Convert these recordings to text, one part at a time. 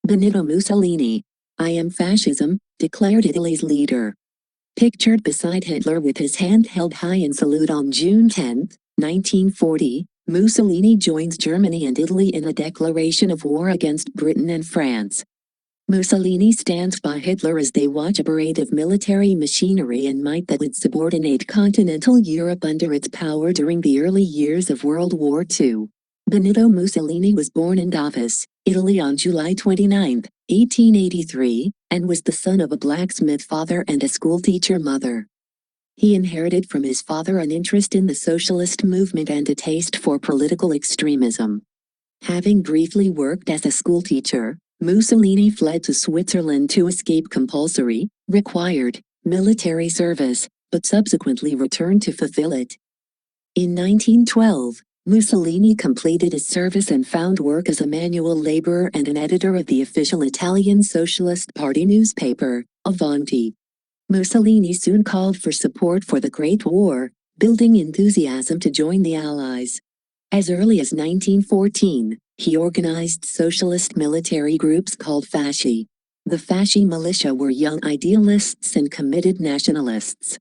Benito Mussolini. "I am fascism," declared Italy's leader. Pictured beside Hitler with his hand held high in salute on June 10, 1940, Mussolini joins Germany and Italy in a declaration of war against Britain and France. Mussolini stands by Hitler as they watch a parade of military machinery and might that would subordinate continental Europe under its power during the early years of World War II. Benito Mussolini was born in Davos, Italy on July 29, 1883, and was the son of a blacksmith father and a schoolteacher mother. He inherited from his father an interest in the socialist movement and a taste for political extremism. Having briefly worked as a schoolteacher, Mussolini fled to Switzerland to escape compulsory, required, military service, but subsequently returned to fulfill it. In 1912, Mussolini completed his service and found work as a manual laborer and an editor of the official Italian Socialist Party newspaper, Avanti. Mussolini soon called for support for the Great War, building enthusiasm to join the Allies. As early as 1914, he organized socialist military groups called fasci. The fasci militia were young idealists and committed nationalists.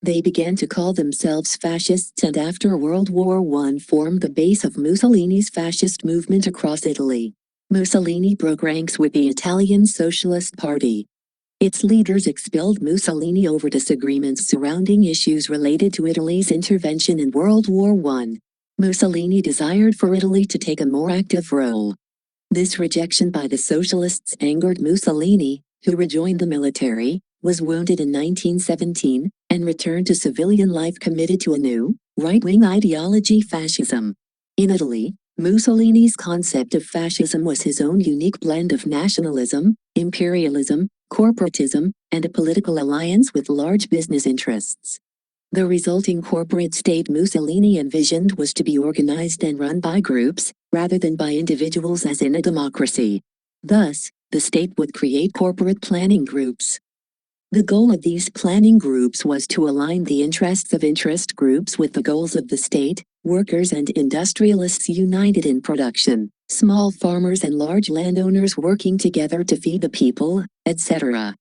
They began to call themselves fascists and after World War I formed the base of Mussolini's fascist movement across Italy. Mussolini broke ranks with the Italian Socialist Party. Its leaders expelled Mussolini over disagreements surrounding issues related to Italy's intervention in World War I. Mussolini desired for Italy to take a more active role. This rejection by the socialists angered Mussolini, who rejoined the military, was wounded in 1917, and returned to civilian life committed to a new, right-wing ideology, fascism. In Italy, Mussolini's concept of fascism was his own unique blend of nationalism, imperialism, corporatism, and a political alliance with large business interests. The resulting corporate state Mussolini envisioned was to be organized and run by groups, rather than by individuals as in a democracy. Thus, the state would create corporate planning groups. The goal of these planning groups was to align the interests of interest groups with the goals of the state, workers and industrialists united in production, small farmers and large landowners working together to feed the people, etc.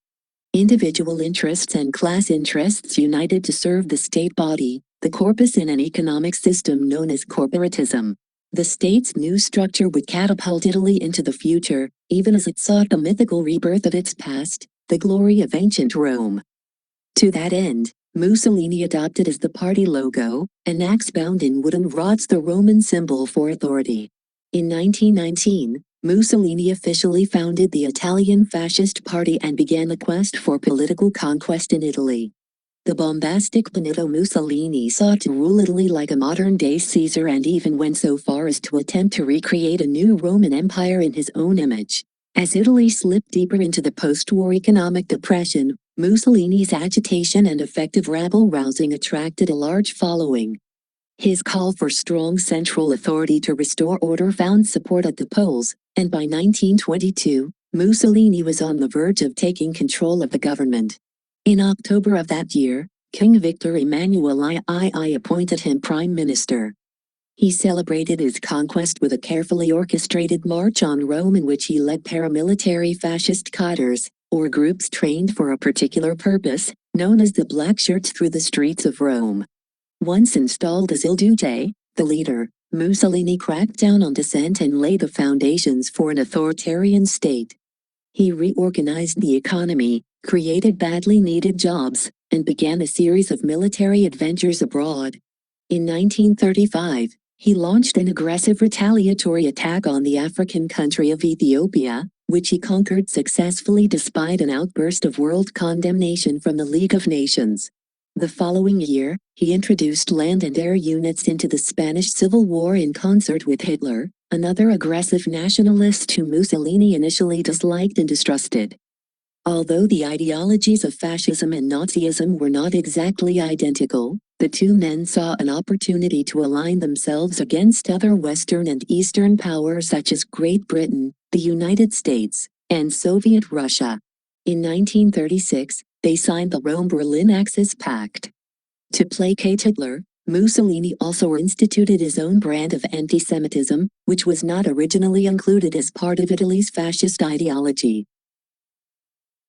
Individual interests and class interests united to serve the state body, the corpus in an economic system known as corporatism. The state's new structure would catapult Italy into the future, even as it sought the mythical rebirth of its past, the glory of ancient Rome. To that end, Mussolini adopted as the party logo, an axe bound in wooden rods, the Roman symbol for authority. In 1919, Mussolini officially founded the Italian Fascist Party and began the quest for political conquest in Italy. The bombastic Benito Mussolini sought to rule Italy like a modern-day Caesar and even went so far as to attempt to recreate a new Roman Empire in his own image. As Italy slipped deeper into the post-war economic depression, Mussolini's agitation and effective rabble-rousing attracted a large following. His call for strong central authority to restore order found support at the polls, and by 1922, Mussolini was on the verge of taking control of the government. In October of that year, King Victor Emmanuel II appointed him prime minister. He celebrated his conquest with a carefully orchestrated march on Rome in which he led paramilitary fascist cadres, or groups trained for a particular purpose, known as the Black Shirts, through the streets of Rome. Once installed as Il Duce, the leader, Mussolini cracked down on dissent and laid the foundations for an authoritarian state. He reorganized the economy, created badly needed jobs, and began a series of military adventures abroad. In 1935, he launched an aggressive retaliatory attack on the African country of Ethiopia, which he conquered successfully despite an outburst of world condemnation from the League of Nations. The following year, he introduced land and air units into the Spanish Civil War in concert with Hitler, another aggressive nationalist whom Mussolini initially disliked and distrusted. Although the ideologies of fascism and Nazism were not exactly identical, the two men saw an opportunity to align themselves against other Western and Eastern powers such as Great Britain, the United States, and Soviet Russia. In 1936, they signed the Rome-Berlin Axis Pact. To placate Hitler, Mussolini also instituted his own brand of anti-Semitism, which was not originally included as part of Italy's fascist ideology.